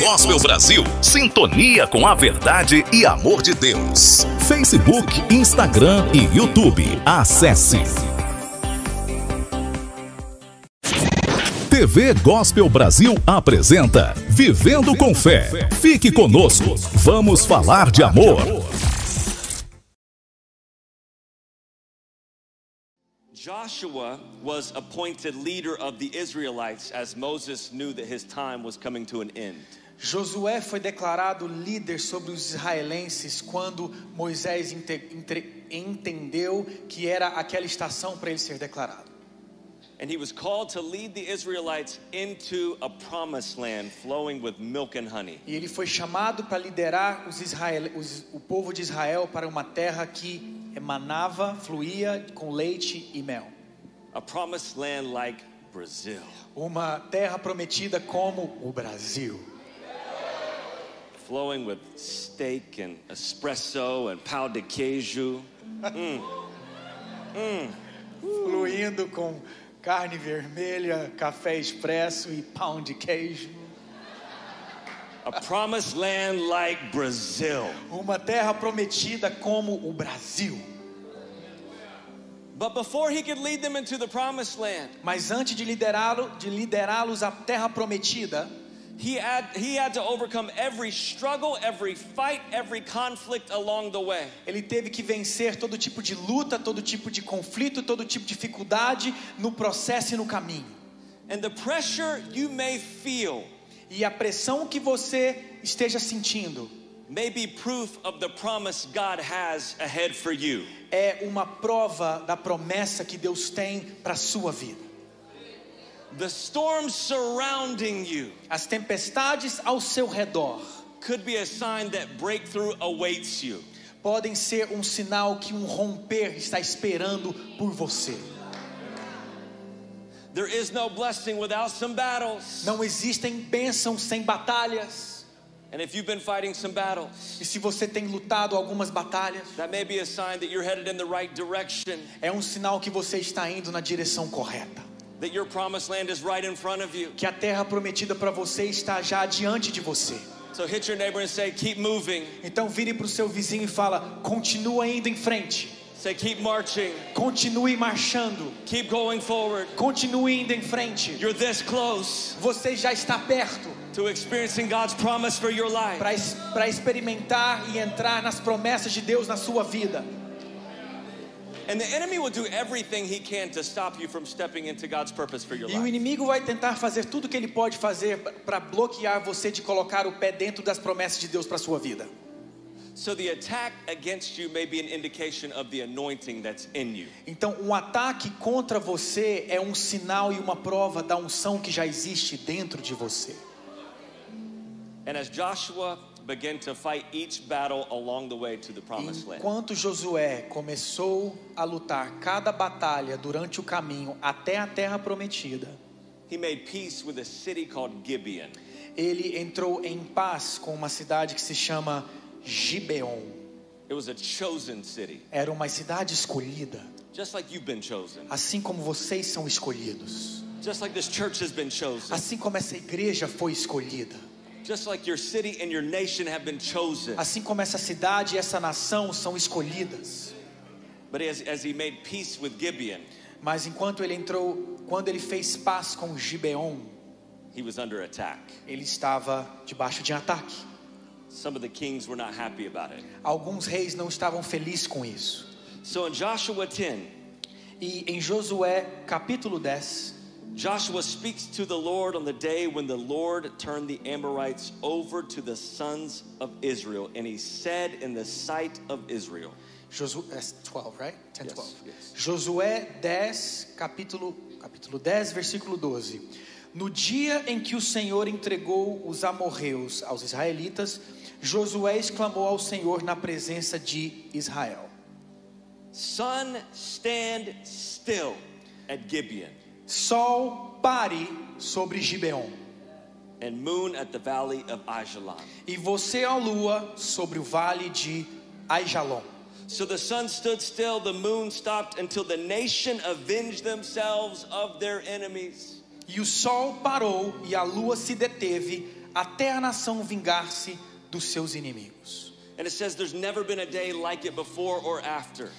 Gospel Brasil, sintonia com a verdade e amor de Deus. Facebook, Instagram e YouTube. Acesse. TV Gospel Brasil apresenta Vivendo com Fé. Fique conosco, vamos falar de amor. Joshua was appointed leader of the Israelites as Moses knew that his time was coming to an end. Josué foi declarado líder sobre os israelenses quando Moisés entendeu que era aquela estação para ele ser declarado. And he was called to lead the Israelites into a promised land flowing with milk and honey. E ele foi chamado para liderar o povo de Israel para uma terra que emanava, fluía com leite e mel. A promised land like Brazil. Uma terra prometida como o Brasil. Flowing with steak and espresso and pão de queijo. Fluindo com carne vermelha, café expresso e pão de queijo. A promised land like Brazil. Uma terra prometida como o Brasil. But before he could lead them into the promised land, mas antes de liderá-los à terra prometida, he had to overcome every struggle, every fight, every conflict along the way. Ele teve que vencer todo tipo de luta, todo tipo de conflito, todo tipo de dificuldade no processo e no caminho. And the pressure you may feel, e a pressão que você esteja sentindo, may be proof of the promise God has ahead for you. É uma prova da promessa que Deus tem para sua vida. The storms surrounding you, as tempestades ao seu redor, could be a sign that breakthrough awaits you. Podem ser um sinal que um romper está esperando por você. There is no blessing without some battles. Não existem bênçãos sem batalhas. And if you've been fighting some battles, e se você tem lutado algumas batalhas, that may be a sign that you're headed in the right direction. É um sinal que você está indo na direção correta. That your promised land is right in front of you. Que a terra prometida para você está já adiante de você. So hit your neighbor and say, keep moving. Então vire para o seu vizinho e fala, continua indo em frente. Say, keep marching. Continue marchando. Keep going forward. Continue indo em frente. You're this close. Você já está perto. To experiencing God's promise for your life. Para experimentar e entrar nas promessas de Deus na sua vida. And the enemy will do everything he can to stop you from stepping into God's purpose for your life. E o inimigo vai tentar fazer tudo o que ele pode fazer para bloquear você de colocar o pé dentro das promessas de Deus para sua vida. So the attack against you may be an indication of the anointing that's in you. Então, um ataque contra você é um sinal e uma prova da unção que já existe dentro de você. And as Joshua began to fight each battle along the way to the promised land. Enquanto Josué começou a lutar cada batalha durante o caminho até a terra prometida, he made peace with a city called Gibeon. Ele entrou em paz com uma cidade que se chama Gibeon. It was a chosen city. Era uma cidade escolhida. Just like you've been chosen. Assim como vocês são escolhidos. Just like this church has been chosen. Assim como essa igreja foi escolhida. Just like your city and your nation have been chosen. Assim como essa cidade e essa nação são escolhidas. But as he made peace with Gibeon, mas enquanto ele entrou, quando ele fez paz com Gibeon, he was under attack. Ele estava debaixo de ataque. Some of the kings were not happy about it. Alguns reis não estavam felizes com isso. So in Joshua 10, e em Josué capítulo 10, Joshua speaks to the Lord on the day when the Lord turned the Amorites over to the sons of Israel, and he said in the sight of Israel. Josué 12, right? 10, yes, 12. Yes. Josué 10, capítulo 10, versículo 12. No dia em que o Senhor entregou os amorreus aos israelitas, Josué exclamou ao Senhor na presença de Israel: Sun, stand still at Gibeon. Sol, pare sobre Gibeon. And moon at the valley of Ajalon. E você, ó lua, sobre o vale de Aijalon. So the sun stood still, the moon stopped until the nation avenged themselves of their enemies. E o sol parou e a lua se deteve até a nação vingar-se dos seus inimigos. And it says there's never been a day like it before or after.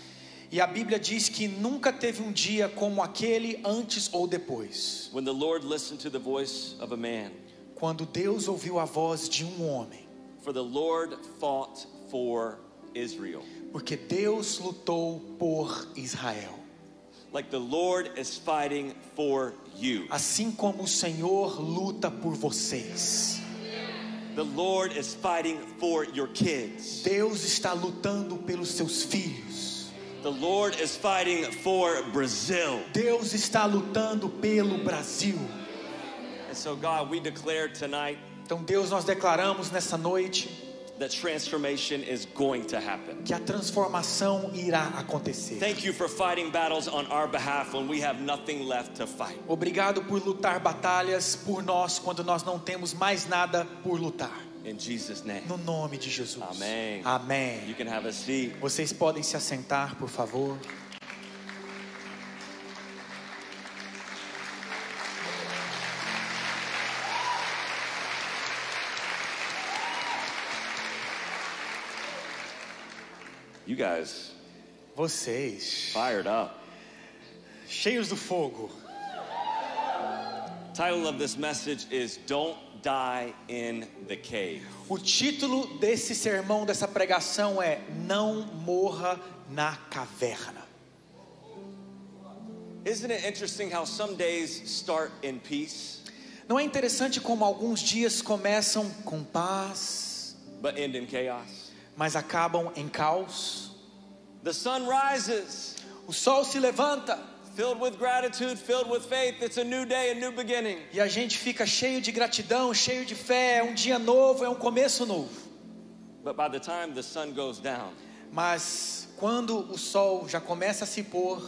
E a Bíblia diz que nunca teve um dia como aquele antes ou depois. When the Lord listened to the voice of a man. Quando Deus ouviu a voz de um homem. For the Lord fought for Israel. Porque Deus lutou por Israel. Like the Lord is fighting for you. Assim como o Senhor luta por vocês. The Lord is fighting for your kids. Deus está lutando pelos seus filhos. The Lord is fighting for Brazil. Deus está lutando pelo Brasil. And so God, we declare tonight. Então Deus, nós declaramos nessa noite that transformation is going to happen. Que a transformação irá acontecer. Thank you for fighting battles on our behalf when we have nothing left to fight. Obrigado por lutar batalhas por nós quando nós não temos mais nada por lutar. In Jesus' name. No nome de Jesus. Amém. Amém. You can have a seat. Vocês podem se assentar, por favor. You guys, vocês, fired up, cheios do fogo. Title of this message is Don't Die in the Cave. O título desse sermão, dessa pregação é Não Morra na Caverna. Isn't it interesting how some days start in peace? Não é interessante como alguns dias começam com paz, but end in chaos? Mas acabam em caos. The sun rises. O sol se levanta. Filled with gratitude, filled with faith. It's a new day, a new beginning. E a gente fica cheio de gratidão, cheio de fé. É um dia novo, é um começo novo. But by the time the sun goes down, mas quando o sol já começa a se pôr,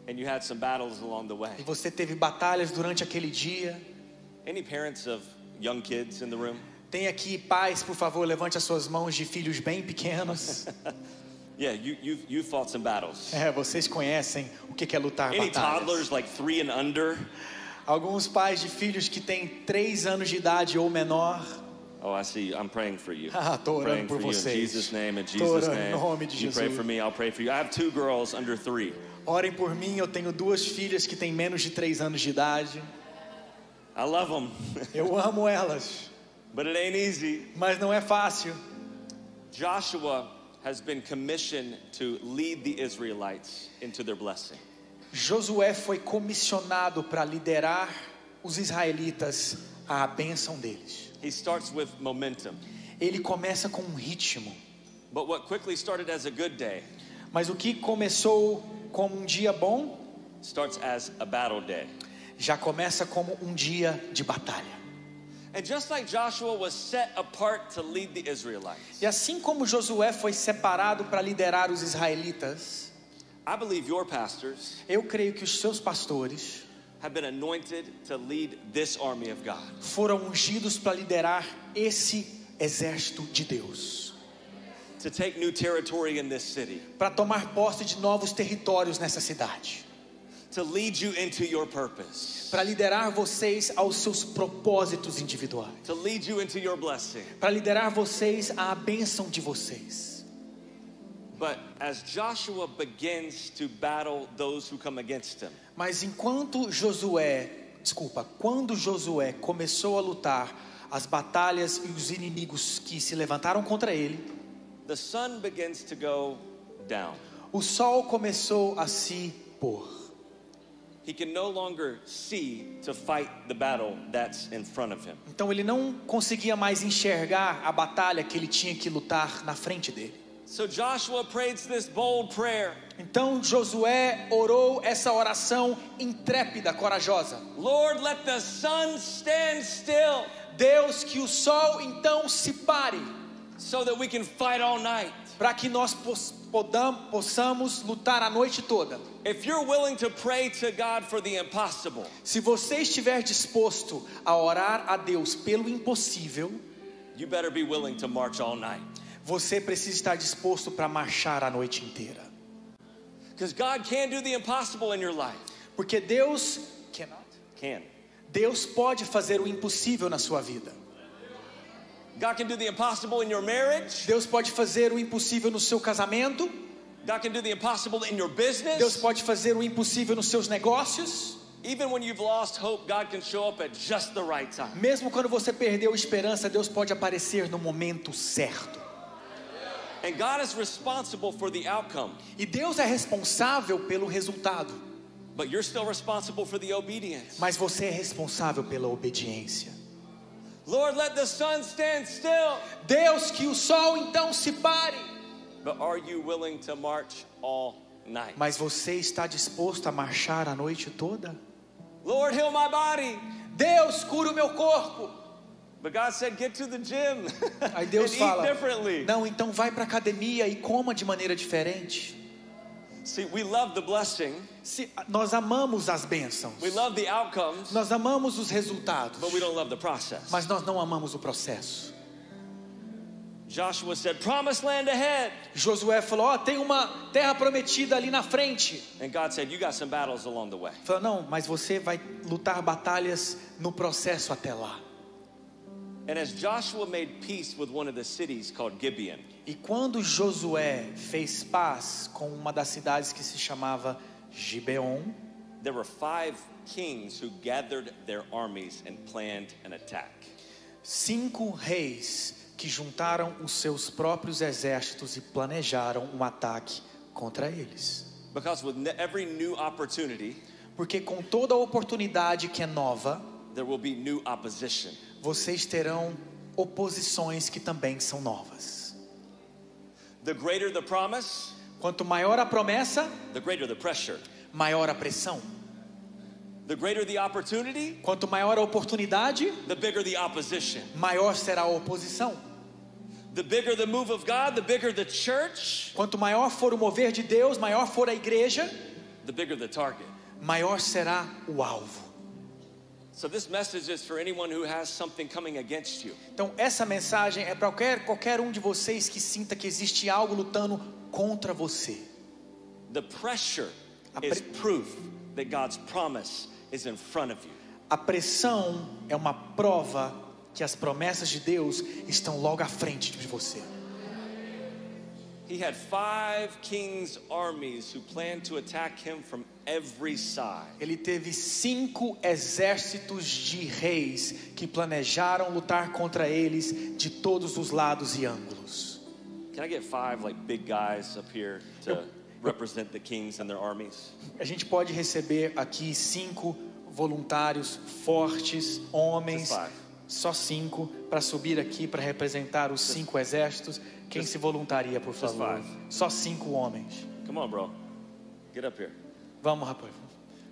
and you had some battles along the way. E você teve batalhas durante aquele dia. Any parents of young kids in the room? Tem aqui pais, por favor, levante as suas mãos de filhos bem pequenos. Yeah, you fought some battles. Vocês conhecem o que é lutar batalhas. Any toddlers like 3 and under? Alguns pais de filhos que têm 3 anos de idade ou menor. Oh, I see. I'm praying for you. Tô orando por vocês. In Jesus' name, in Jesus' name. Em nome de Jesus. You pray for me, I'll pray for you. I have 2 girls under 3. Orem por mim, eu tenho 2 filhas que têm menos de 3 anos de idade. I love them. Eu amo elas. But it ain't easy. Mas não é fácil. Joshua has been commissioned to lead the Israelites into their blessing. Josué foi comissionado para liderar os israelitas à bênção deles. He starts with momentum. Ele começa com um ritmo. But what quickly started as a good day, mas o que começou como um dia bom, starts as a battle day. Já começa como um dia de batalha. And just like Joshua was set apart to lead the Israelites. E assim como Josué foi separado para liderar os israelitas, I believe your pastors, eu creio que os seus pastores have been anointed to lead this army of God. Foram ungidos para liderar esse exército de Deus. To take new territory in this city. Para tomar posse de novos territórios nessa cidade. To lead you into your purpose. Para liderar vocês aos seus propósitos individuais. To lead you into your blessing. Para liderar vocês à bênção de vocês. But as Joshua begins to battle those who come against him. Mas quando Josué começou a lutar as batalhas e os inimigos que se levantaram contra ele, the sun begins to go down. O sol começou a se pôr. He can no longer see to fight the battle that's in front of him. Então ele não conseguia mais enxergar a batalha que ele tinha que lutar na frente dele. So Joshua prayed this bold prayer. Então Josué orou essa oração intrépida, corajosa. Lord, let the sun stand still. Deus, que o sol então se pare. So that we can fight all night. Para que nós possamos lutar a noite toda. If you're willing to pray to God for the impossible, se você estiver disposto a orar a Deus pelo impossível, you better be willing to march all night. Você precisa estar disposto para marchar a noite inteira. Because God can do the impossible in your life. Porque Deus Deus pode fazer o impossível na sua vida. God can do the impossible in your marriage. Deus pode fazer o impossível no seu casamento. God can do the impossible in your business. Deus pode fazer o impossível nos seus negócios. Even when you've lost hope, God can show up at just the right time. Mesmo quando você perdeu esperança, Deus pode aparecer no momento certo. And God is responsible for the outcome. E Deus é responsável pelo resultado. But you're still responsible for the obedience. Mas você é responsável pela obediência. Lord, let the sun stand still. Deus, que o sol então se pare. But are you willing to march all night? Mas você está disposto a marchar a noite toda? Lord, heal my body. Deus, cura o meu corpo. But God said, get to the gym. Aí Deus and fala, eat differently. não, então vai para a academia e coma de maneira diferente. See, we love the blessing. Nós amamos as bênçãos. We love the outcomes. Nós amamos os resultados. But we don't love the process. Mas nós não amamos o processo. Joshua said, promised land ahead. Josué falou, ó, tem uma terra prometida ali na frente. And God said, you got some battles along the way. Falou, não, mas você vai lutar batalhas no processo até lá. And as Joshua made peace with one of the cities called Gibeon. E quando Josué fez paz com uma das cidades que se chamava Gibeon, there were 5 kings who gathered their armies and planned an attack. 5 reis que juntaram os seus próprios exércitos e planejaram um ataque contra eles. Because with every new opportunity, porque com toda oportunidade que é nova, there will be new opposition. Vocês terão oposições que também são novas. The greater the promise, quanto maior a promessa, the greater the pressure. Maior a pressão. The greater the opportunity, quanto maior a oportunidade, the bigger the opposition. Maior será a oposição. The bigger the move of God, the bigger the church. Quanto maior for o mover de Deus, maior for a igreja, the bigger the target. Maior será o alvo. So this message is for anyone who has something coming against you. Então essa mensagem é para qualquer um de vocês que sinta que existe algo lutando contra você. The pressure is proof that God's promise is in front of you. A pressão é uma prova que as promessas de Deus estão logo à frente de você. He had 5 kings' armies who planned to attack him from every side. Ele teve 5 exércitos de reis que planejaram lutar contra eles de todos os lados e ângulos. Can I get 5 like big guys up here to represent the kings and their armies? A gente pode receber aqui 5 voluntários fortes, homens, só 5 para subir aqui para representar os 5 exércitos. Quem se voluntaria, por favor? Só 5 homens. Come on, bro. Get up here. Vamos, rapaz.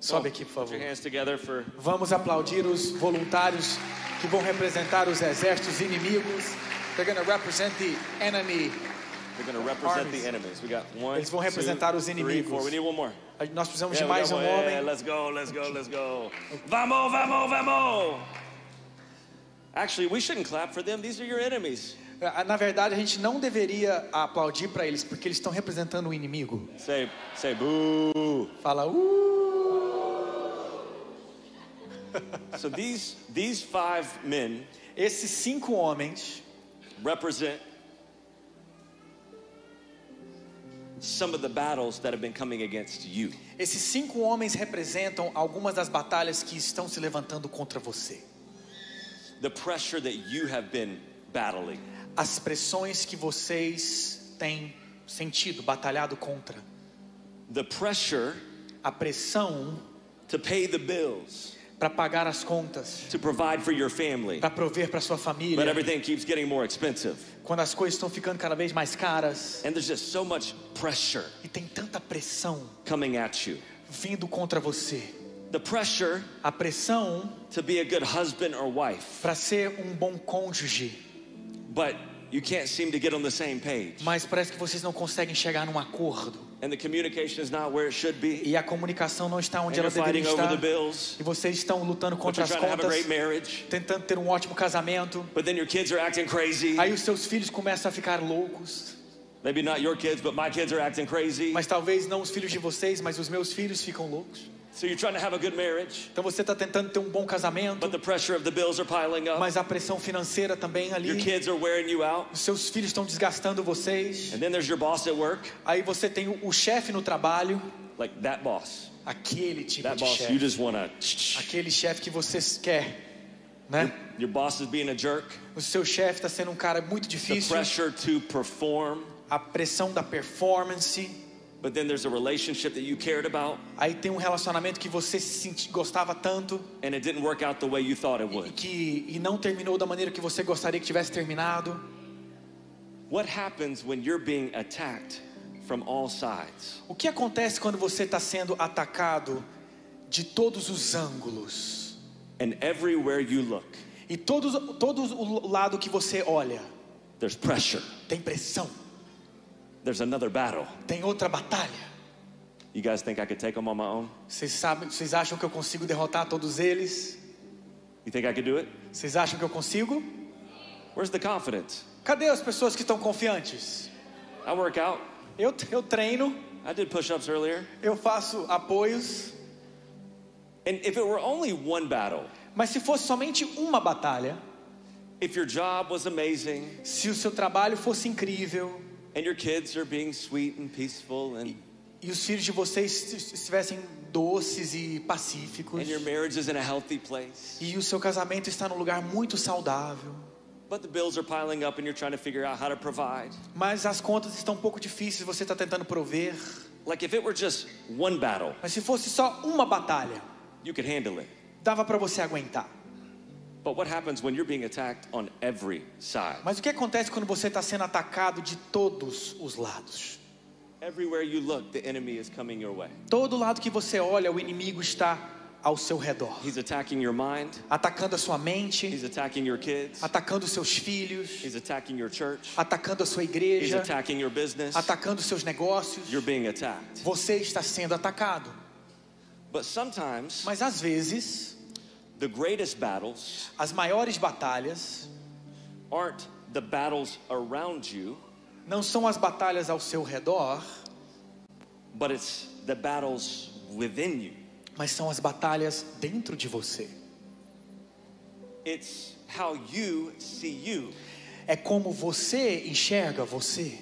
Sobe aqui, por favor. Put your hands together for... Vamos aplaudir os voluntários que vão representar os exércitos inimigos. They're going to represent the enemy. They're going to represent the enemies. We got 1, Eles vão representar 2, os 3, inimigos. 4. We need one more. Nós precisamos de mais um homem. Yeah, let's go, let's go, let's go. Vamos, vamos, vamos. Actually, we shouldn't clap for them. These are your enemies. Na verdade, a gente não deveria aplaudir para eles, porque eles estão representando o inimigo. Say boo. Fala So these 5 men, esses 5 homens represent some of the battles that have been coming against you. Esses 5 homens representam algumas das batalhas que estão se levantando contra você. The pressure that you have been battling. As pressões que vocês têm sentido, batalhado contra. The pressure, a pressão, to pay the bills, para pagar as contas, to provide for your family, para prover para sua família. But everything keeps getting more expensive. Quando as coisas estão ficando cada vez mais caras. And there's just so much pressure. E tem tanta pressão coming at you. Vindo contra você. The pressure, a pressão, to be a good husband or wife. Para ser bom cônjuge. But you can't seem to get on the same page. Mas parece que vocês não conseguem chegar num acordo. And the communication is not where it should be. E a comunicação não está onde ela deveria estar. Over the bills, e vocês estão lutando contra as contas. Tentando ter um ótimo casamento. But then your kids are acting crazy. Aí os seus filhos começam a ficar loucos. Maybe not your kids, but my kids are acting crazy. Mas talvez não os filhos de vocês, mas os meus filhos ficam loucos. So you're trying to have a good marriage, Então você está tentando ter um bom casamento, but the pressure of the bills are piling up. mas a pressão financeira também ali. Your kids are wearing you out. Os seus filhos estão desgastando vocês. And then there's your boss at work, Aí você tem o chefe no trabalho, like that boss. aquele tipo That de boss you chefe, just want to. aquele chefe que você quer, né? Your boss is being a jerk. O seu chefe está sendo um cara muito The difícil, pressure to perform. a pressão da performance. But then there's a relationship that you cared about, Aí tem um relacionamento que você gostava tanto and it didn't work out the way you thought it would. e não terminou da maneira que você gostaria que tivesse terminado. What happens when you're being attacked from all sides? O que acontece quando você está sendo atacado de todos os ângulos? And everywhere you look, E todos o lado que você olha, there's pressure. tem pressão, There's another battle. tem outra batalha. You guys think I could take them on my own? Vocês acham que eu consigo derrotar todos eles? You think I could do it? Vocês acham que eu consigo? Where's the confidence? Cadê as pessoas que estão confiantes? I work out. Eu treino, I did push-ups earlier. eu faço apoios, And if it were only one battle, mas se fosse somente uma batalha, if your job was amazing, se o seu trabalho fosse incrível and your kids are being sweet and peaceful, and e os filhos de vocês estivessem doces e pacíficos, your marriage is in a healthy place, e o seu casamento está num lugar muito saudável, but the bills are piling up and you're trying to figure out how to provide. mas as contas estão um pouco difíceis, você está tentando prover. Like if it were just one battle, Mas se fosse só uma batalha, you could handle it. dava para você aguentar. But what happens when you're being attacked on every side? Mas o que acontece quando você está sendo atacado de todos os lados? Everywhere you look, the enemy is coming your way. Todo lado que você olha, o inimigo está ao seu redor, He's attacking your mind. atacando a sua mente, He's attacking your kids. atacando os seus filhos, He's attacking your church. atacando a sua He's igreja, attacking your business. atacando os seus negócios. You're being attacked. Você está sendo atacado. But sometimes Mas às vezes, the greatest battles as maiores batalhas aren't the battles around you, não são as batalhas ao seu redor, but it's the battles within you. mas são as batalhas dentro de você. It's how you see you. É como você enxerga você.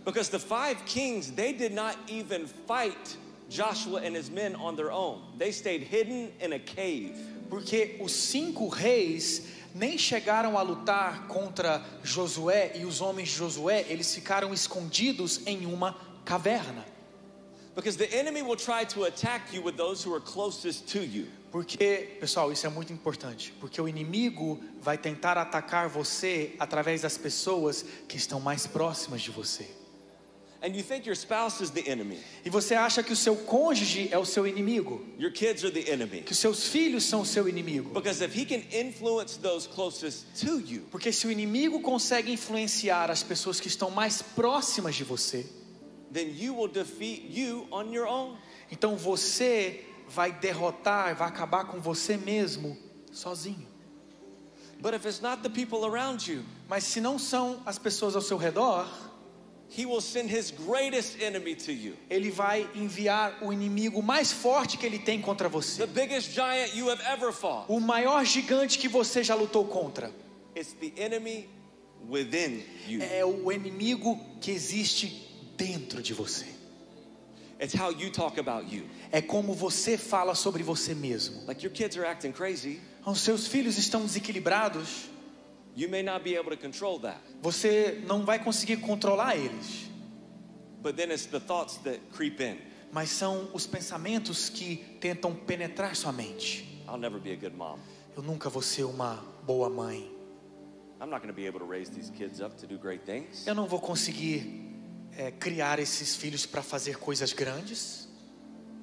Because the 5 kings, they did not even fight Joshua and his men on their own. They stayed hidden in a cave. Porque os 5 reis nem chegaram a lutar contra Josué e os homens de Josué, eles ficaram escondidos em uma caverna. Because the enemy will try to attack you with those who are closest to you. Porque, pessoal, isso é muito importante. Porque o inimigo vai tentar atacar você através das pessoas que estão mais próximas de você. And you think your spouse is the enemy. E você acha que o seu cônjuge é o seu inimigo, Your kids are the enemy. que os seus filhos são o seu inimigo. Because if he can influence those closest to you, Porque se o inimigo consegue influenciar as pessoas que estão mais próximas de você, then you will defeat you on your own. então você vai derrotar, vai acabar com você mesmo sozinho. But if it's not the people around you, Mas se não são as pessoas ao seu redor, he will send his greatest enemy to you. ele vai enviar o inimigo mais forte que ele tem contra você. The biggest giant you have ever fought. O maior gigante que você já lutou contra. It's the enemy within you. É o inimigo que existe dentro de você. It's how you talk about you. É como você fala sobre você mesmo. Like your kids are acting crazy. Os seus filhos estão desequilibrados. You may not be able to control that. Você não vai conseguir controlar eles. But then it's the thoughts that creep in. Mas são os pensamentos que tentam penetrar sua mente. I'll never be a good mom. Eu nunca vou ser uma boa mãe. I'm not going to be able to raise these kids up to do great things. Eu não vou conseguir criar esses filhos para fazer coisas grandes.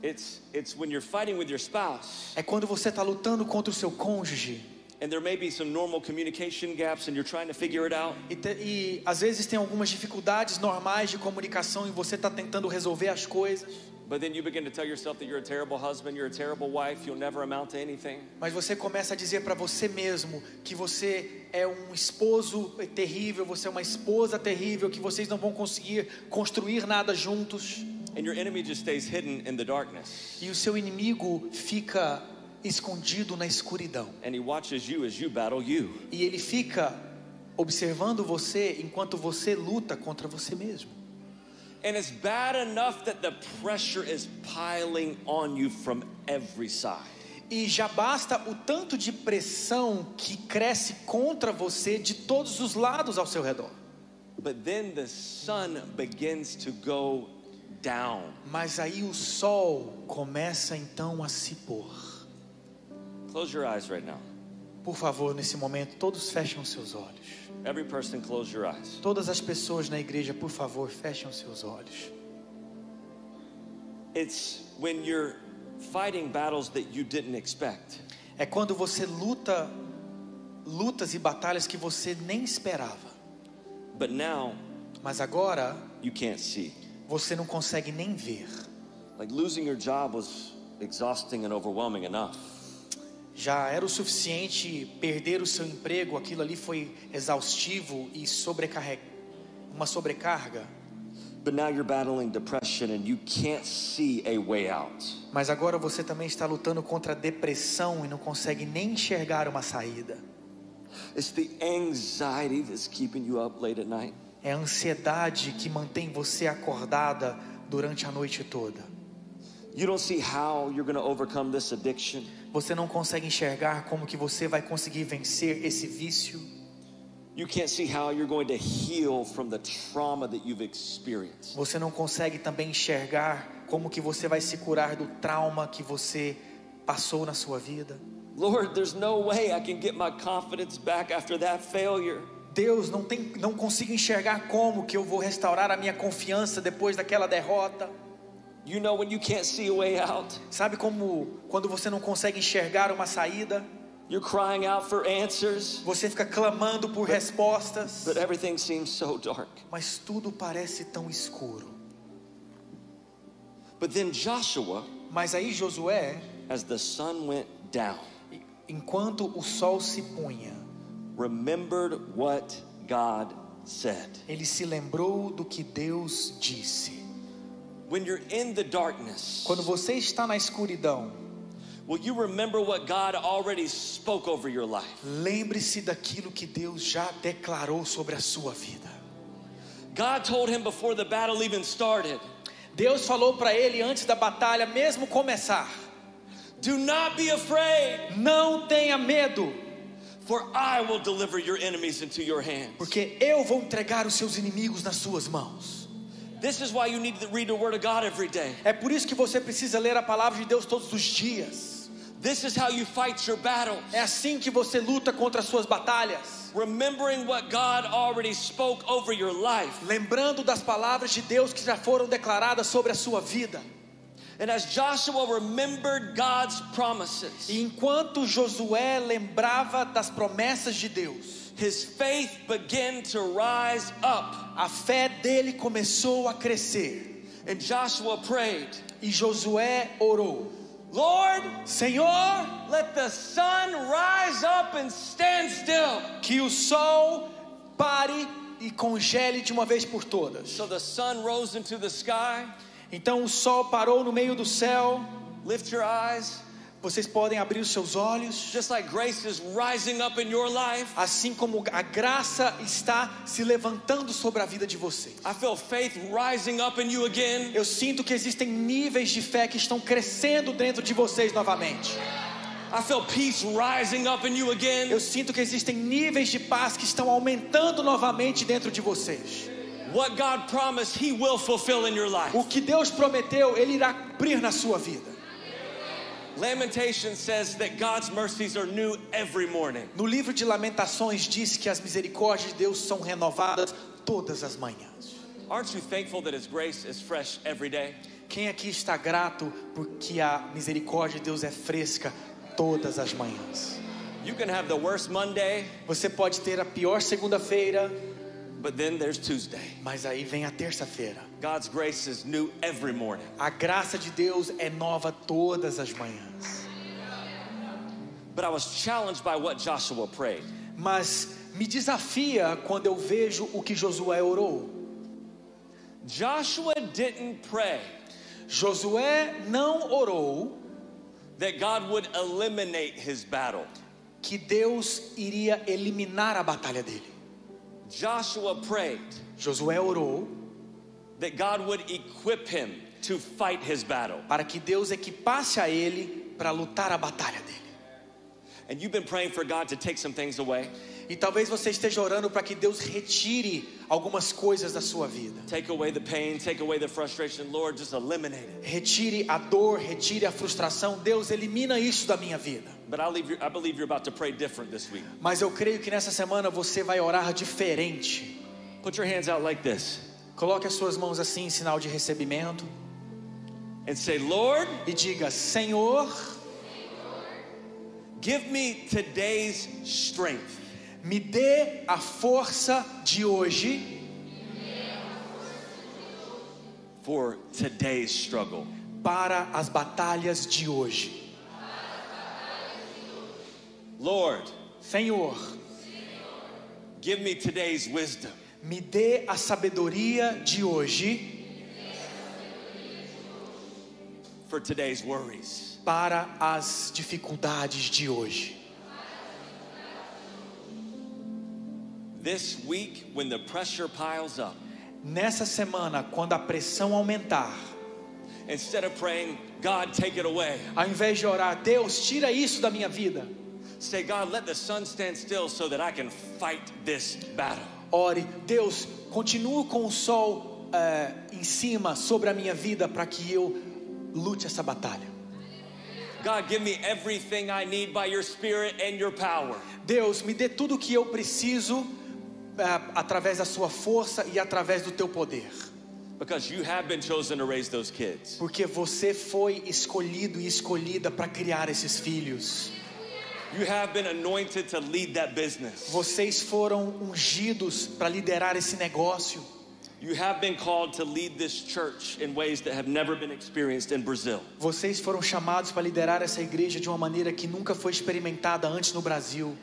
It's when you're fighting with your spouse. É quando você está lutando contra o seu cônjuge. And there may be some normal communication gaps and you're trying to figure it out. E às vezes tem algumas dificuldades normais de comunicação e você está tentando resolver as coisas. But then you begin to tell yourself that you're a terrible husband, you're a terrible wife, you'll never amount to anything. Mas você começa a dizer para você mesmo que você é um esposo terrível, você é uma esposa terrível, que vocês não vão conseguir construir nada juntos. And your enemy just stays hidden in the darkness. E o seu inimigo fica escondido na escuridão. And he watches you as you battle you. E ele fica observando você enquanto você luta contra você mesmo. And it's bad enough that the pressure is piling on you from every side. E já basta o tanto de pressão que cresce contra você de todos os lados ao seu redor. But then the sun begins to go down. Mas aí o sol começa então a se pôr. Close your eyes right now. Por favor, nesse momento, todos fechem os seus olhos. Every person close your eyes. Todas as pessoas na igreja, por favor, fechem os seus olhos. It's when you're fighting battles that you didn't expect. É quando você luta lutas e batalhas que você nem esperava. But now Mas agora you can't see. você não consegue nem ver. Like losing your job was exhausting and overwhelming enough. Já era o suficiente perder o seu emprego, aquilo ali foi exaustivo e uma sobrecarga. But now you're battling depression and you can't see a way out. Mas agora você também está lutando contra a depressão e não consegue nem enxergar uma saída. It's the anxiety that's keeping you up late at night. É a ansiedade que mantém você acordada durante a noite toda. You don't see how you're going to overcome this addiction. Você não consegue enxergar como que você vai conseguir vencer esse vício. You can't see how you're going to heal from the trauma that you've experienced. Você não consegue também enxergar como que você vai se curar do trauma que você passou na sua vida. Lord, there's no way I can get my confidence back after that failure. Deus, não consigo enxergar como que eu vou restaurar a minha confiança depois daquela derrota. You know when you can't see a way out? Sabe como quando você não consegue enxergar uma saída? You're crying out for answers. Você fica clamando por respostas. But everything seems so dark. Mas tudo parece tão escuro. But then Joshua, Mas aí Josué, as the sun went down, enquanto o sol se punha, remembered what God said. ele se lembrou do que Deus disse. When you're in the darkness, Quando você está na escuridão, will you remember what God already spoke over your life? lembre-se daquilo que Deus já declarou sobre a sua vida. God told him before the battle even started, Deus falou para ele antes da batalha mesmo começar: do not be afraid, não tenha medo, for I will deliver your enemies into your hands. porque eu vou entregar os seus inimigos nas suas mãos. This is why you need to read the word of God every day. É por isso que você precisa ler a palavra de Deus todos os dias. This is how you fight your battles. É assim que você luta contra as suas batalhas. Remembering what God already spoke over your life. Lembrando das palavras de Deus que já foram declaradas sobre a sua vida. And as Joshua remembered God's promises, E enquanto Josué lembrava das promessas de Deus, his faith began to rise up. a fé dele começou a crescer. And Joshua prayed, E Josué orou: Lord, Senhor, let the sun rise up and stand still. que o sol pare e congele de uma vez por todas. So the sun rose into the sky. Então o sol parou no meio do céu. Lift your eyes. Vocês podem abrir os seus olhos. Just like grace is rising up in your life, Assim como a graça está se levantando sobre a vida de vocês. I feel faith rising up in you again. Eu sinto que existem níveis de fé que estão crescendo dentro de vocês novamente. I feel peace rising up in you again. Eu sinto que existem níveis de paz que estão aumentando novamente dentro de vocês. What God promised, He will fulfill in your life. O que Deus prometeu, Ele irá cumprir na sua vida. Lamentation says that God's mercies are new every morning. No livro de Lamentações diz que as misericórdias de Deus são renovadas todas as manhãs. Aren't you thankful that His grace is fresh every day? Quem aqui está grato porque a misericórdia de Deus é fresca todas as manhãs? You can have the worst Monday, Você pode ter a pior segunda-feira, but then there's Tuesday. mas aí vem a terça-feira. God's grace is new every morning. A graça de Deus é nova todas as manhãs. But I was challenged by what Joshua prayed. Mas me desafia quando eu vejo o que Josué orou. Joshua didn't pray, Josué não orou that God would eliminate his battle. que Deus iria eliminar a batalha dele. Joshua prayed Josué orou that God would equip him to fight his battle. para que Deus equipasse a ele para lutar a batalha dele. And you've been praying for God to take some things away. E talvez você esteja orando para que Deus retire algumas coisas da sua vida. Take away the pain, take away the frustration. Lord, just eliminate it. Retire a dor, retire a frustração. Deus, elimina isso da minha vida. But I believe you're about to pray different this week. Mas eu creio que nessa semana você vai orar diferente. Put your hands out like this Coloque as suas mãos assim em sinal de recebimento and say, Lord, e diga: Senhor, give me today's strength me dê a força de hoje for today's struggle. para as batalhas de hoje. Lord, Senhor, give me today's wisdom me dê a sabedoria de hoje for today's worries. para as dificuldades de hoje. This week, when the pressure piles up, Nessa semana, quando a pressão aumentar, instead of praying, God, take it away, ao invés de orar: Deus, tira isso da minha vida, say, God, let the sun stand still so that I can fight this battle. ore: Deus, continue com o sol em cima sobre a minha vida para que eu lute essa batalha. God, give me everything I need by your spirit and your power. Deus, me dê tudo o que eu preciso através da sua força e através do teu poder. Because you have been chosen to raise those kids. Porque você foi escolhido e escolhida para criar esses filhos. You have been anointed to lead that business. Vocês foram ungidos para liderar esse negócio. You have been called to lead this church in ways that have never been experienced in Brazil. Vocês foram chamados para liderar essa igreja de uma maneira que nunca foi experimentada antes no Brasil.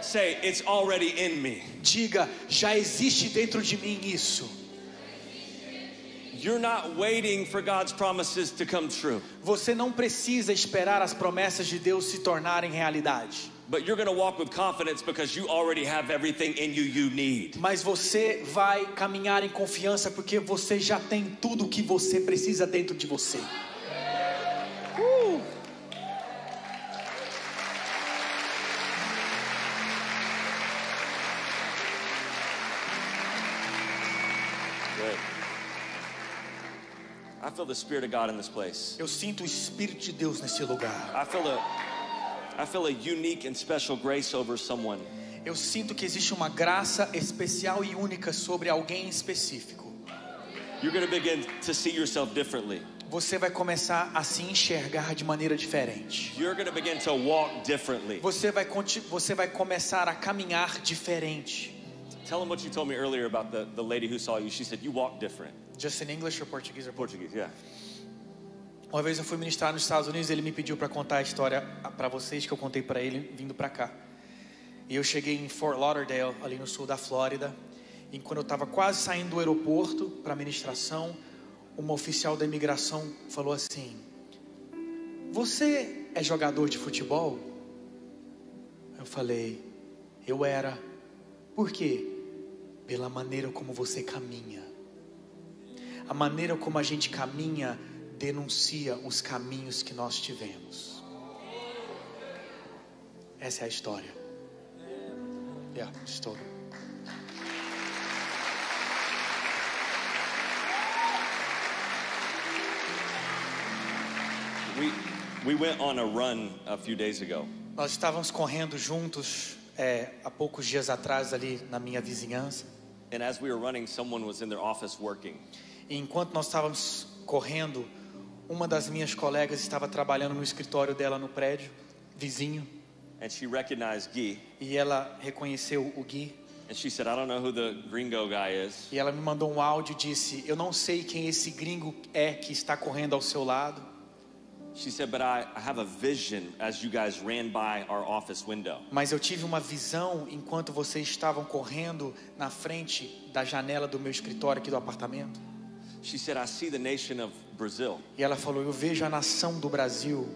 Say, it's already in me. Diga: já existe dentro de mim isso. You're not waiting for God's promises to come true. Você não precisa esperar as promessas de Deus se tornarem realidade. But you're going to walk with confidence because you already have everything in you need. Mas você vai caminhar em confiança porque você já tem tudo o que você precisa dentro de você. Good. I feel the Spirit of God in this place. Eu sinto o Espírito de Deus nesse lugar. I feel a unique and special grace over someone. Eu sinto que existe uma graça especial e única sobre alguém específico. You're going to begin to see yourself differently. Você vai começar a se enxergar de maneira diferente. You're going to begin to walk differently. Você vai começar a caminhar diferente. Tell them what you told me earlier about the lady who saw you. She said you walk different. Just in English or Portuguese? Portuguese, yeah. Uma vez eu fui ministrar nos Estados Unidos, ele me pediu para contar a história para vocês que eu contei para ele vindo para cá. E eu cheguei em Fort Lauderdale, ali no sul da Flórida, e quando eu estava quase saindo do aeroporto para a ministração, uma oficial da imigração falou assim: você é jogador de futebol? Eu falei: eu era. Por quê? Pela maneira como você caminha. A maneira como a gente caminha denuncia os caminhos que nós tivemos. Essa é a história. Estou. We went on a run a few days ago. Nós estávamos correndo juntos há poucos dias atrás ali na minha vizinhança. And as we were running, someone was in their office working. E enquanto nós estávamos correndo, uma das minhas colegas estava trabalhando no escritório dela no prédio vizinho. And she recognized Guy. E ela reconheceu o Gui. And she said, I don't know who the gringo guy is. E ela me mandou um áudio e disse: eu não sei quem esse gringo é que está correndo ao seu lado. She said, but I have a vision as you guys ran by our office window. Mas eu tive uma visão enquanto vocês estavam correndo na frente da janela do meu escritório aqui do apartamento. She said, I see the nation of Brazil, E ela falou: eu vejo a nação do Brasil.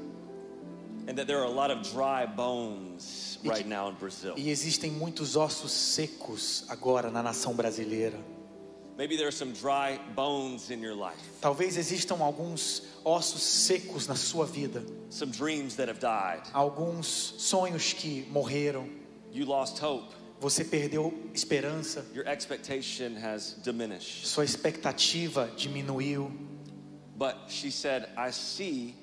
and that there are a lot of dry bones right now in Brazil. E existem muitos ossos secos agora na nação brasileira. Maybe there are some dry bones in your life, Talvez existam alguns ossos secos na sua vida. some dreams that have died. Alguns sonhos que morreram. You lost hope. Você perdeu esperança. Your expectation has diminished. Sua expectativa diminuiu. But she said, I see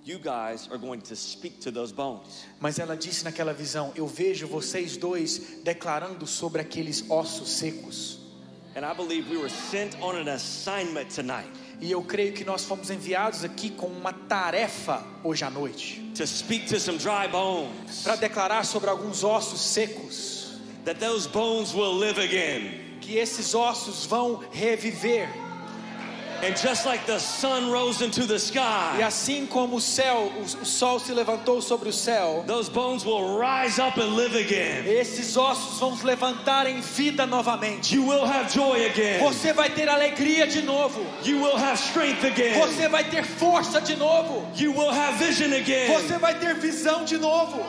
you guys are going to speak to those bones. Mas ela disse naquela visão: eu vejo vocês dois declarando sobre aqueles ossos secos. And I believe we were sent on an assignment tonight E eu creio que nós fomos enviados aqui com uma tarefa hoje à noite, to speak to some dry bones, para declarar sobre alguns ossos secos, that those bones will live again. que esses ossos vão reviver. And just like the sun rose into the E sky, assim como o sol se levantou sobre o céu, those bones will rise up and live again. esses ossos vão se levantar em vida novamente. You will have joy again. Você vai ter alegria de novo. You will have strength again. Você vai ter força de novo. You will have vision again. Você vai ter visão de novo.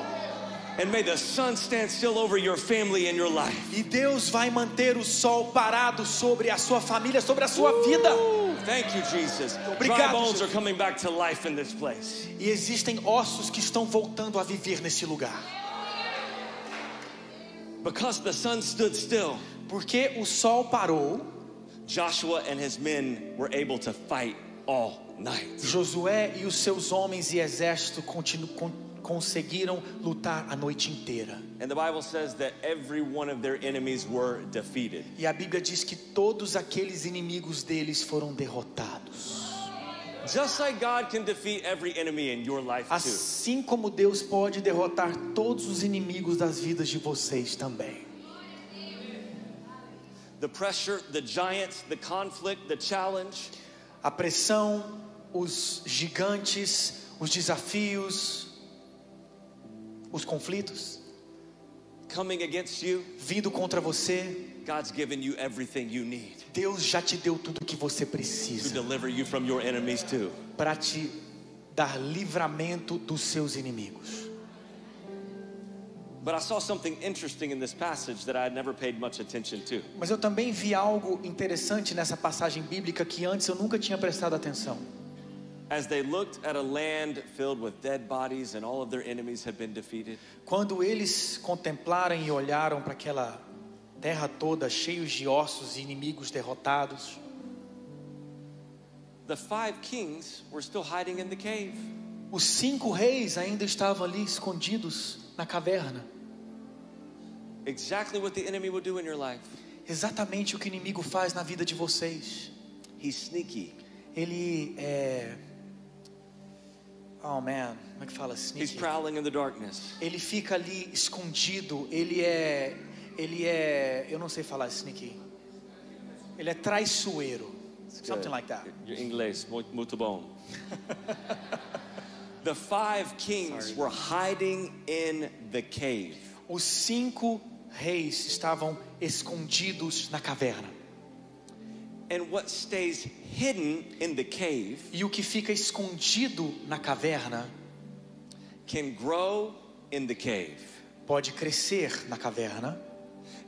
And may the sun stand still over your family and your life. E Deus vai manter o sol parado sobre a sua família, sobre a sua vida. Thank you, Jesus. Dry Obrigado, bones Jesus. are coming back to life in this place. E existem ossos que estão voltando a viver nesse lugar. Because the sun stood still, Porque o sol parou, Joshua and his men were able to fight all night. Josué e os seus homens e exército conseguiram lutar a noite inteira. And the Bible says that every one of their enemies were defeated. E a Bíblia diz que todos aqueles inimigos deles foram derrotados. Just like God can defeat every enemy in your life too. Assim como Deus pode derrotar todos os inimigos das vidas de vocês também. The pressure, the giants, the conflict, the challenge, A pressão, os gigantes, os desafios, os conflitos coming against you, vindo contra você, God's given you everything you need Deus já te deu tudo que você to precisa deliver you from your enemies too. para te dar livramento dos seus inimigos. But I saw something interesting in this passage that I had never paid much attention to. Mas eu também vi algo interessante nessa passagem bíblica que antes eu nunca tinha prestado atenção. As they looked at a land filled with dead bodies and all of their enemies had been defeated, Quando eles contemplaram e olharam para aquela terra toda cheios de ossos e inimigos derrotados, the 5 kings were still hiding in the cave. os 5 reis ainda estavam ali escondidos na caverna. Exactly what the enemy would do in your life. Exatamente o que o inimigo faz na vida de vocês. He's sneaky. Ele é... Oh man, como é que fala? He's Sneaky. prowling in the darkness. Ele fica ali escondido. Ele é, eu não sei falar sneaky. Ele é traiçoeiro. Something like that. Your inglês muito bom. The 5 kings were hiding in the cave. Os 5 reis estavam escondidos na caverna. And what stays hidden in the cave E o que fica escondido na caverna can grow in the cave. pode crescer na caverna.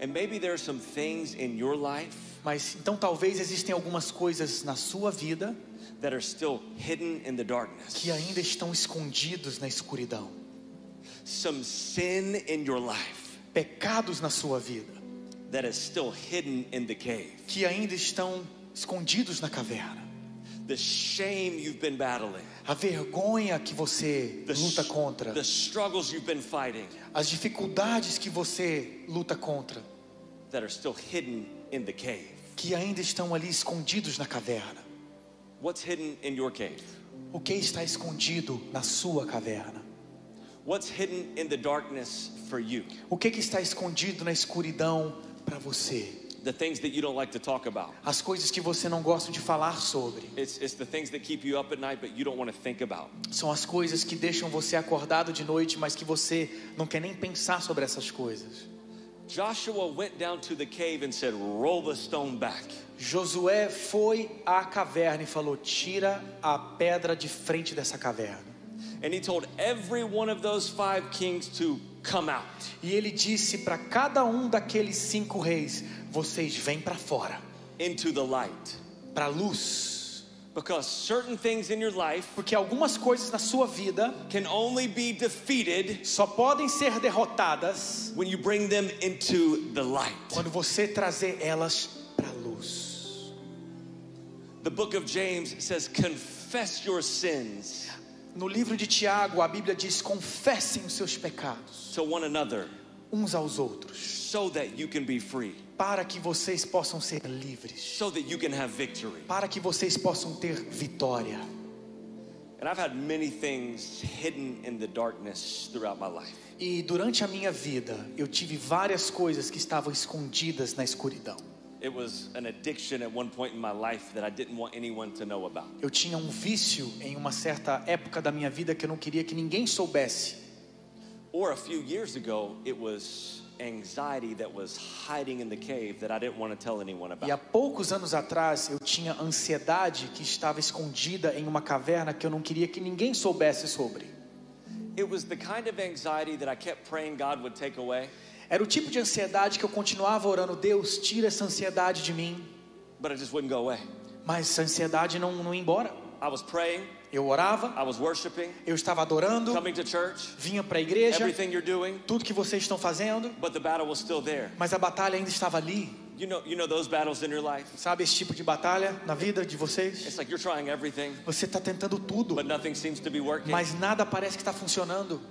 And maybe there are some things in your life Mas então talvez existem algumas coisas na sua vida that are still hidden in the darkness. que ainda estão escondidos na escuridão. Some sin in your life Pecados na sua vida that is still hidden in the cave. que ainda estão escondidos na caverna. The shame you've been battling. A vergonha que você luta contra. The struggles you've been fighting As dificuldades que você luta contra, that are still hidden in the cave. que ainda estão ali escondidos na caverna. What's hidden in your cave? O que está escondido na sua caverna? What's hidden in the darkness for you? O que está escondido na escuridão para você? The things that you don't like to talk about. As coisas que você não gosta de falar sobre. It's the things that keep you up at night but you don't want to think about. São as coisas que deixam você acordado de noite, mas que você não quer nem pensar sobre essas coisas. Joshua went down to the cave and said, roll the stone back. Josué foi à caverna e falou: tira a pedra de frente dessa caverna. And he told every one of those 5 kings to come out. E ele disse para cada um daqueles 5 reis: vocês vêm para fora, Into the light. para a luz. Because certain things in your life Porque algumas coisas na sua vida can only be defeated só podem ser derrotadas when you bring them into the light. quando você trazer elas para a luz. The book of James says, confess your sins No livro de Tiago, a Bíblia diz: confessem os seus pecados to one another uns aos outros, so that you can be free, para que vocês possam ser livres, so that you can have victory. para que vocês possam ter vitória. And I've had many things hidden in the darkness throughout my life. E durante a minha vida, eu tive várias coisas que estavam escondidas na escuridão. It was an addiction at one point in my life that I didn't want anyone to know about. Eu tinha um vício em uma certa época da minha vida que eu não queria que ninguém soubesse. Or a few years ago, it was anxiety that was hiding in the cave that I didn't want to tell anyone E há about. poucos anos atrás, eu tinha ansiedade que estava escondida em uma caverna que eu não queria que ninguém soubesse sobre. It was the kind of anxiety that I kept praying God would take away, Era o tipo de ansiedade que eu continuava orando: Deus, tira essa ansiedade de mim. but it just wouldn't go away. Mas essa ansiedade não ia embora. I was praying, Eu orava, I was worshiping, eu estava adorando, coming to church, vinha para a igreja, everything you're doing, tudo que vocês estão fazendo, but the battle was still there. mas a batalha ainda estava ali. You know those battles in your life? Sabe esse tipo de batalha na vida de vocês? It's like you're trying everything, Você está tentando tudo, but nothing seems to be working. mas nada parece que está funcionando.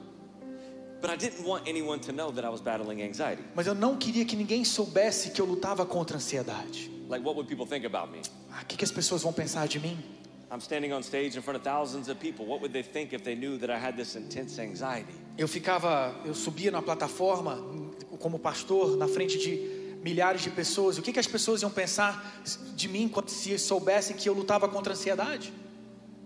But I didn't want anyone to know that I was battling anxiety. Mas eu não queria que ninguém soubesse que eu lutava contra a ansiedade. Like, what would people think about me? O que as pessoas vão pensar de mim? I'm standing on stage in front of thousands of people. What would they think if they knew that I had this intense anxiety? Eu subia na plataforma como pastor na frente de milhares de pessoas. O que as pessoas iam pensar de mim se soubessem que eu lutava contra a ansiedade?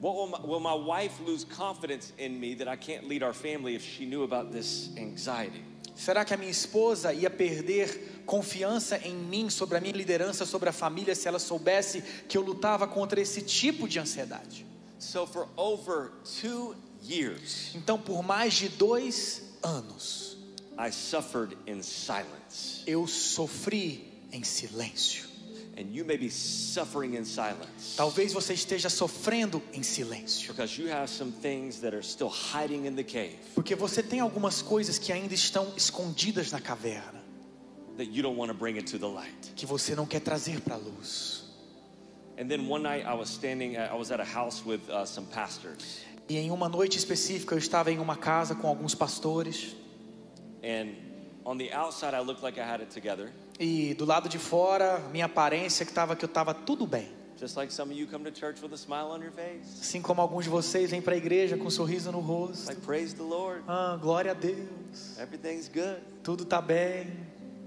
Will my wife lose confidence in me that I can't lead our family if she knew about this anxiety? Será que a minha esposa ia perder confiança em mim, sobre a minha liderança, sobre a família, se ela soubesse que eu lutava contra esse tipo de ansiedade? So for over 2 years, Então, por mais de 2 anos, I suffered in silence. eu sofri em silêncio. And you may be suffering in silence Talvez você esteja sofrendo em silêncio, because you have some things that are still hiding in the cave porque você tem algumas coisas que ainda estão escondidas na caverna, that you don't want to bring into the light. que você não quer trazer para a luz. And then one night I was at a house with some pastors. E em uma noite específica eu estava em uma casa com alguns pastores. And on the outside I looked like I had it together. E do lado de fora, minha aparência que eu estava tudo bem. Just like some of you come to church with a smile on your face. Assim como alguns de vocês vêm para a igreja com um sorriso no rosto. Like, praise the Lord. Glória a Deus. Everything's good. Tudo está bem.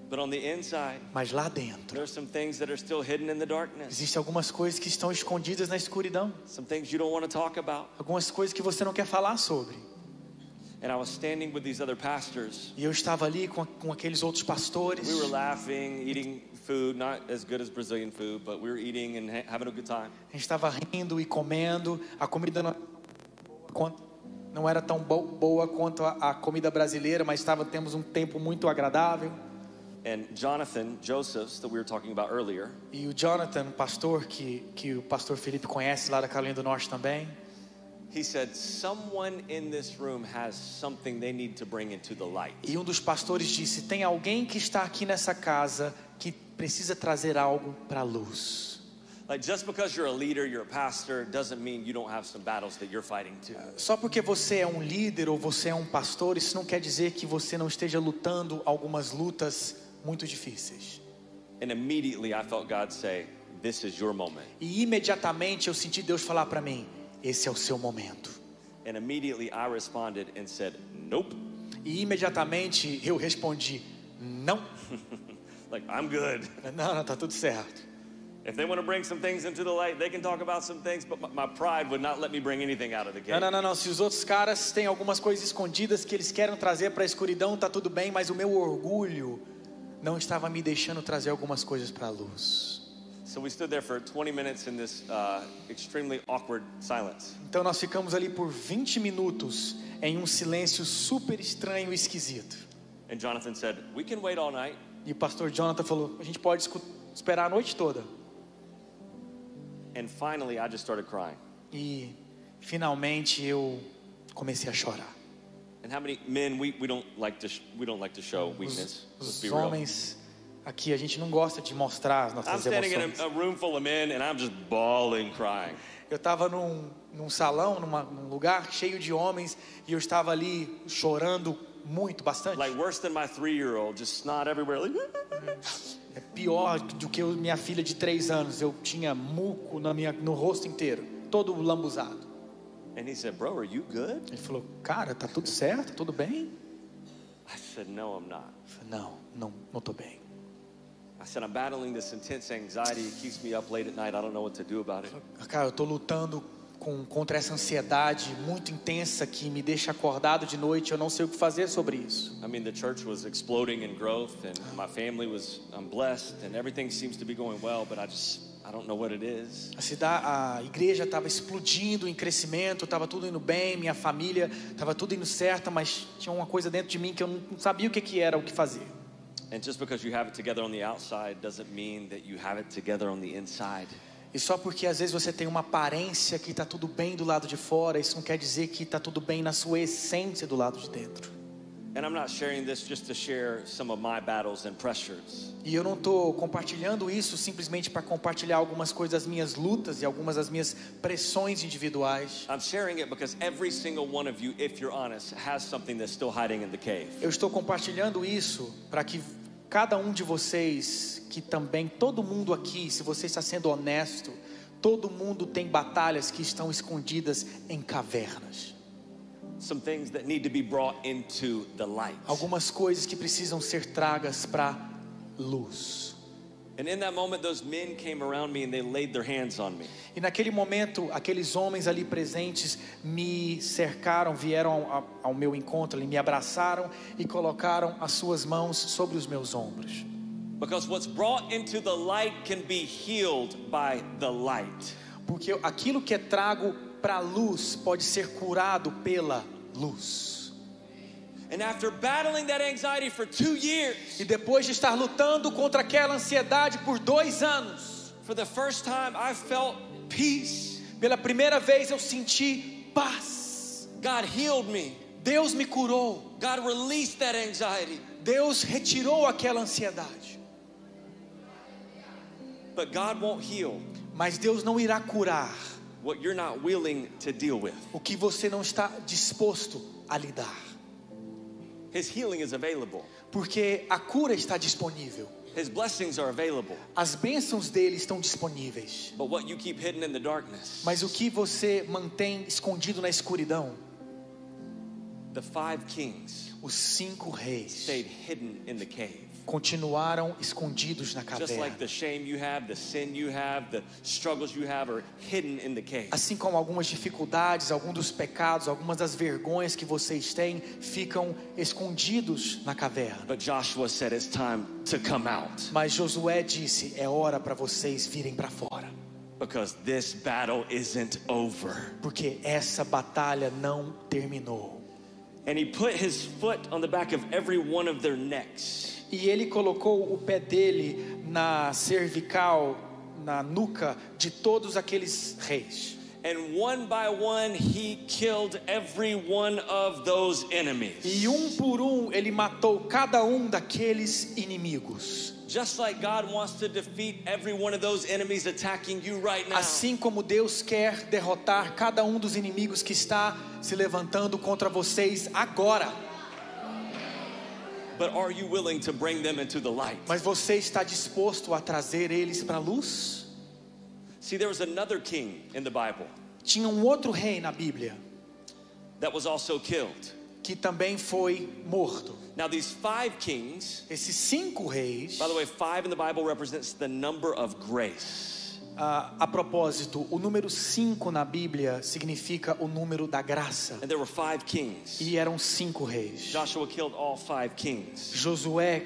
But on the inside, Mas lá dentro, there's some things that are still hidden in the darkness. existem algumas coisas que estão escondidas na escuridão. Some things you don't want to talk about. Algumas coisas que você não quer falar sobre. And I was standing with these other pastors. E eu estava ali com aqueles outros pastores. We were laughing, eating food, not as good as Brazilian food, but we were eating and having a good time. A gente estava rindo e comendo. A comida não era tão boa quanto a comida brasileira, mas temos um tempo muito agradável. And Jonathan Josephs, that we were talking about earlier, E o Jonathan, pastor, que o pastor Felipe conhece lá da Carolina do Norte também, he said, someone in this room has something they need to bring into the light. e um dos pastores disse: tem alguém que está aqui nessa casa que precisa trazer algo para a luz. Like, just because you're a leader, you're a pastor, doesn't mean you don't have some battles that you're fighting too. Só porque você é um líder ou você é um pastor, isso não quer dizer que você não esteja lutando algumas lutas muito difíceis. And immediately I felt God say, this is your moment. E imediatamente eu senti Deus falar para mim: esse é o seu momento. And immediately I responded and said, nope. E imediatamente eu respondi: não. Like, I'm good. Não, tá tudo certo. If they want to bring some things into the light, they can talk about some things, but my pride would not let me bring anything out of the cave. Não. Se os outros caras têm algumas coisas escondidas que eles querem trazer para a escuridão, tá tudo bem, mas o meu orgulho não estava me deixando trazer algumas coisas para a luz. So we stood there for 20 minutes in this extremely awkward silence. Então nós ficamos ali por 20 minutos em um silêncio super estranho e esquisito. And Jonathan said, "We can wait all night." E o pastor Jonathan falou: a gente pode esperar a noite toda. And finally, I just started crying. E finalmente eu comecei a chorar. And how many men we don't like to show weakness? Let's Os be real. homens aqui, a gente não gosta de mostrar as I'm nossas standing in emoções. a room full of men and I'm just bawling, crying. Eu estava num salão, num lugar cheio de homens, e eu estava ali chorando muito, bastante. Like worse than my 3-year-old, just snot everywhere. Like, É pior do que minha filha de 3 anos. Eu tinha muco no rosto inteiro, todo lambuzado. and he said, "Bro, are you good?" Ele falou: cara, tá tudo certo? Tudo bem? I said, "No, I'm not." Eu falei: não tô bem. I said, "I'm battling this intense anxiety. It keeps me up late at night. I don't know what to do about it." Cara, eu tô lutando contra essa ansiedade muito intensa que me deixa acordado de noite. Eu não sei o que fazer sobre isso. I mean, the church was exploding in growth, and my family I'm blessed, and everything seems to be going well, but I don't know what it is. A igreja estava explodindo em crescimento, estava tudo indo bem, minha família estava tudo indo certo, mas tinha uma coisa dentro de mim que eu não sabia o que era, o que fazer. And just because you have it together on the outside doesn't mean that you have it together on the inside. E só porque às vezes você tem uma aparência que está tudo bem do lado de fora, isso não quer dizer que está tudo bem na sua essência do lado de dentro. And I'm not sharing this just to share some of my battles and pressures. E eu não estou compartilhando isso simplesmente para compartilhar algumas coisas das minhas lutas e algumas das minhas pressões individuais. I'm sharing it because every single one of you, if you're honest, has something that's still hiding in the cave. Eu estou compartilhando isso para que cada um de vocês, que também, todo mundo aqui, se você está sendo honesto, todo mundo tem batalhas que estão escondidas em cavernas. Some things that need to be brought into the light. Algumas coisas que precisam ser tragas para luz. And in that moment, those men came around me and they laid their hands on me. E naquele momento, aqueles homens ali presentes me cercaram, vieram ao meu encontro, me abraçaram e colocaram as suas mãos sobre os meus ombros. Because what's brought into the light can be healed by the light. Porque aquilo que é trago para a luz pode ser curado pela luz. And after battling that anxiety for 2 years, E depois de estar lutando contra aquela ansiedade por 2 anos, for the first time I felt peace. pela primeira vez eu senti paz. God healed me. Deus me curou. God released that anxiety. Deus retirou aquela ansiedade. But God won't heal Mas Deus não irá curar what you're not willing to deal with. o que você não está disposto a lidar. His healing is available. Porque a cura está disponível. His blessings are available. As bênçãos dele estão disponíveis. But what you keep hidden in the darkness, Mas o que você mantém escondido na escuridão? the 5 kings Os 5 reis stayed hidden in the cave. continuaram escondidos na Just like caverna. the shame you have, the sin you have, the struggles you have are hidden in the cave. Assim como algumas dificuldades, alguns dos pecados, algumas das vergonhas que vocês têm ficam escondidos na caverna. But Joshua said it's time to come out, Mas Josué disse: é hora para vocês virem para fora, because this battle isn't over. porque essa batalha não terminou. And he put his foot on the back of every one of their necks. E ele colocou o pé dele na cervical, na nuca de todos aqueles reis. And one by one he killed every one of those enemies. E por ele matou cada um daqueles inimigos. Just like God wants to defeat every one of those enemies attacking you right now. Assim como Deus quer derrotar cada um dos inimigos que está se levantando contra vocês agora. But are you willing to bring them into the light? Mas você está disposto a trazer eles para a luz? See, there was another king in the Bible Tinha um outro rei na Bíblia that was also killed. que também foi morto. Now these 5 kings, Esses 5 reis, by the way, 5 in the Bible represents the number of grace. a propósito, o número 5 na Bíblia significa o número da graça. And there were 5 kings. E eram 5 reis. Joshua killed all 5 kings. Josué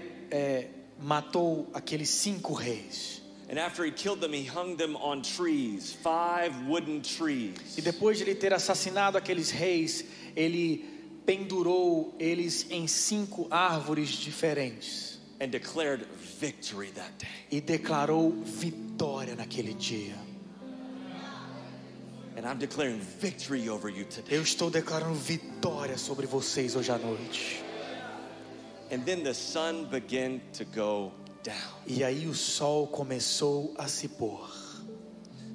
matou aqueles 5 reis. And after he killed them, he hung them on trees, 5 wooden trees. E depois de ele ter assassinado aqueles reis, ele pendurou eles em 5 árvores diferentes. And declared victory that day. E declarou vitória naquele dia. And I'm declaring victory over you today. Eu estou declarando vitória sobre vocês hoje à noite. And then the sun began to go down. E aí o sol começou a se pôr.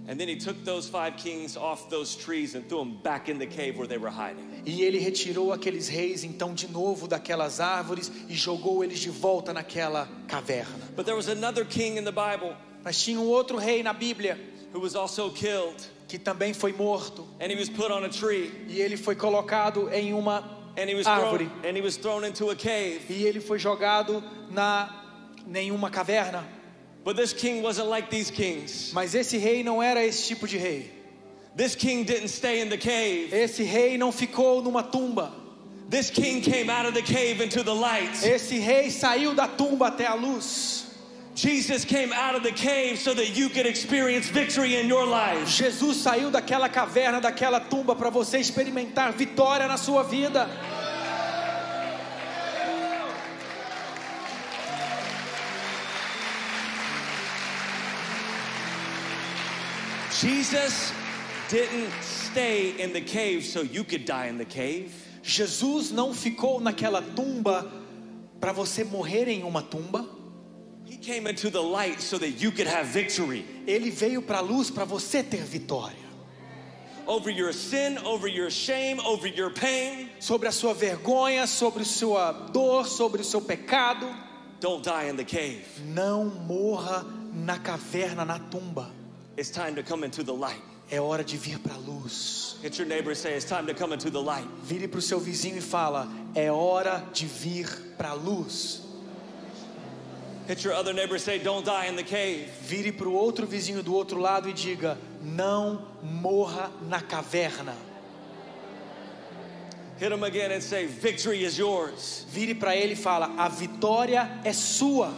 And then he took those 5 kings off those trees and threw them back in the cave where they were hiding. E ele retirou aqueles reis então de novo daquelas árvores e jogou eles de volta naquela caverna. But there was another king in the Bible Mas tinha um outro rei na Bíblia who was also killed. que também foi morto. And he was put on a tree. E ele foi colocado em uma árvore. And he was thrown into a cave. E ele foi jogado em uma caverna. But this king wasn't like these kings. Mas esse rei não era esse tipo de rei. This king didn't stay in the cave. Esse rei não ficou numa tumba. This king came out of the cave into the light. Esse rei saiu da tumba até a luz. Jesus came out of the cave so that you could experience victory in your life. Jesus saiu daquela caverna, daquela tumba para você experimentar vitória na sua vida. Jesus didn't stay in the cave so you could die in the cave. Jesus não ficou naquela tumba para você morrer em uma tumba. He came into the light so that you could have victory. Ele veio para a luz para você ter vitória. Over your sin, over your shame, over your pain. Sobre a sua vergonha, sobre a sua dor, sobre o seu pecado. Don't die in the cave. Não morra na caverna, na tumba. It's time to come into the light. É hora de vir para a luz. Hit your neighbor and say, it's time to come into the light. Vire para o seu vizinho e fala, é hora de vir para a luz. Hit your other neighbor and say, don't die in the cave. Vire para o outro vizinho do outro lado e diga, não morra na caverna. Hit him again and say, victory is yours. Vire para ele e fala, a vitória é sua.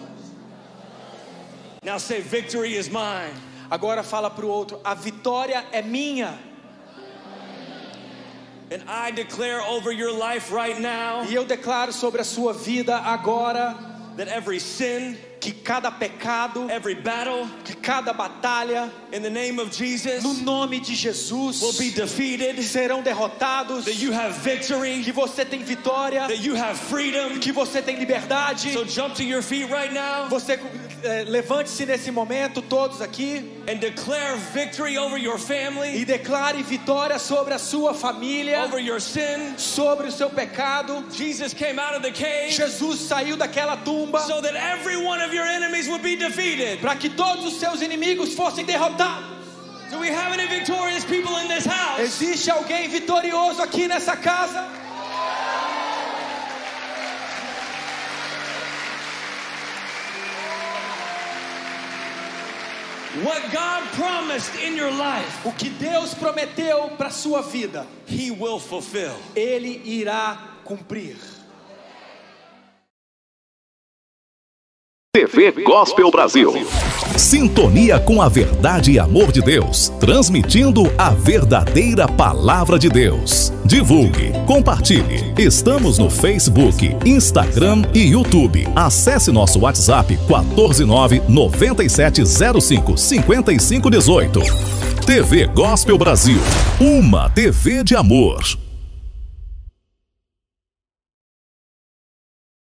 Now say, victory is mine. Agora fala para o outro, a vitória é minha. And I declare over your life right now. E eu declaro sobre a sua vida agora that every sin, que cada pecado, every battle, que cada batalha, in the name of Jesus, no nome de Jesus, will be defeated. Serão derrotados. That you have victory. Que você tem vitória. That you have freedom. Que você tem liberdade. So jump to your feet right now. Você levante-se nesse momento, todos aqui. And declare victory over your family. E declare vitória sobre a sua família. Over your sin. Sobre o seu pecado. Jesus came out of the cave. Jesus saiu daquela tumba. So that every one of your enemies would be defeated. Para que todos os seus inimigos fossem derrotados. Do we have any victorious people in this house? Existe alguém vitorioso aqui nessa casa? What God promised in your life, o que Deus prometeu para sua vida, He will fulfill. Ele irá cumprir. TV Gospel Brasil. Sintonia com a verdade e amor de Deus, transmitindo a verdadeira palavra de Deus. Divulgue, compartilhe. Estamos no Facebook, Instagram e YouTube. Acesse nosso WhatsApp 14997055518. TV Gospel Brasil, uma TV de amor.